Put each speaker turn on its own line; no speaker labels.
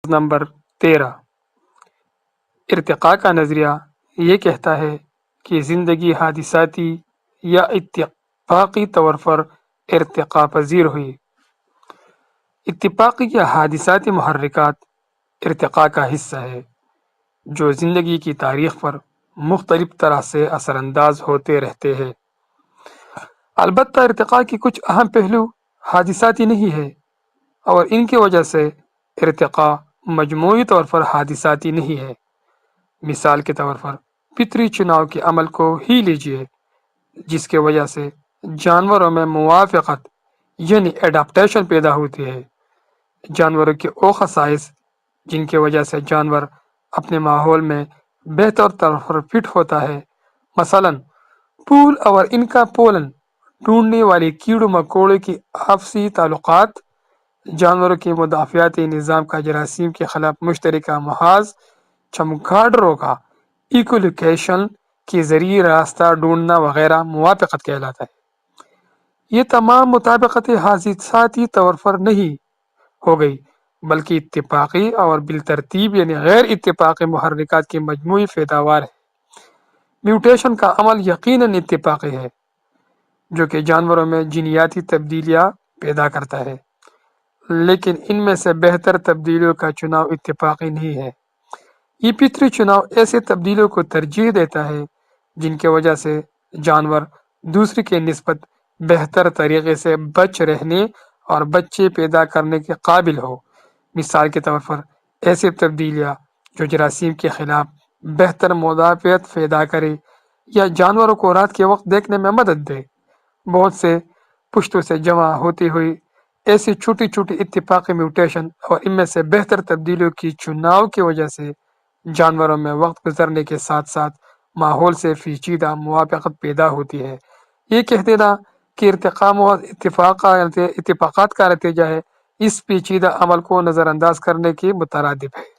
Number 13 ارتقاء کا نظریہ یہ کہتا ہے کہ زندگی حادثاتی یا اتفاقی طور پر ارتقاء پذیر ہوئی۔ اتفاقی یا حادثاتی محرکات ارتقاء کا حصہ ہے جو زندگی کی تاریخ پر مختلف طرح سے اثر انداز ہوتے رہتے ہیں۔ البتہ ارتقاء کی کچھ اہم پہلو حادثاتی نہیں ہے اور ان کی وجہ سے ارتقاء مجموعی طور پر حادثاتی نہیں ہے۔ مثال کے طور پر فطری چناؤ کے عمل کو ہی لیجیے، جس کی وجہ سے جانوروں میں موافقت یعنی اڈاپٹیشن پیدا ہوتی ہے۔ جانوروں کے وہ خصائص جن کی وجہ سے جانور اپنے ماحول میں بہتر طور پر فٹ ہوتا ہے، مثلا پھول اور ان کا پولن ڈھونڈنے والے کیڑوں مکوڑوں کی آپسی تعلقات، جانوروں کے مدافعاتی نظام کا جراثیم کے خلاف مشترکہ محاذ، چمگادڑوں کا ایکولوکیشن کے ذریعے راستہ ڈھونڈنا وغیرہ موافقت کہلاتا ہے۔ یہ تمام مطابقت حادثاتی طور پر نہیں ہو گئی بلکہ اتفاقی اور بالترتیب یعنی غیر اتفاقی محرکات کی مجموعی پیداوار ہے۔ میوٹیشن کا عمل یقیناً اتفاقی ہے جو کہ جانوروں میں جینیاتی تبدیلیاں پیدا کرتا ہے، لیکن ان میں سے بہتر تبدیلیوں کا چناؤ اتفاقی نہیں ہے۔ یہ فطری چناؤ ایسے تبدیلیوں کو ترجیح دیتا ہے جن کی وجہ سے جانور دوسرے کے نسبت بہتر طریقے سے بچ رہنے اور بچے پیدا کرنے کے قابل ہو۔ مثال کے طور پر ایسی تبدیلیاں جو جراثیم کے خلاف بہتر مدافعت پیدا کرے یا جانوروں کو رات کے وقت دیکھنے میں مدد دے۔ بہت سے پشتوں سے جمع ہوتی ہوئی ایسی چھوٹی چھوٹی اتفاقی میوٹیشن اور ان میں سے بہتر تبدیلیوں کی چناؤ کی وجہ سے جانوروں میں وقت گزرنے کے ساتھ ساتھ ماحول سے پیچیدہ موافقت پیدا ہوتی ہے۔ یہ کہہ دینا کہ ارتقاء اتفاقات کا نتیجہ ہے، اس پیچیدہ عمل کو نظر انداز کرنے کے مترادف ہے۔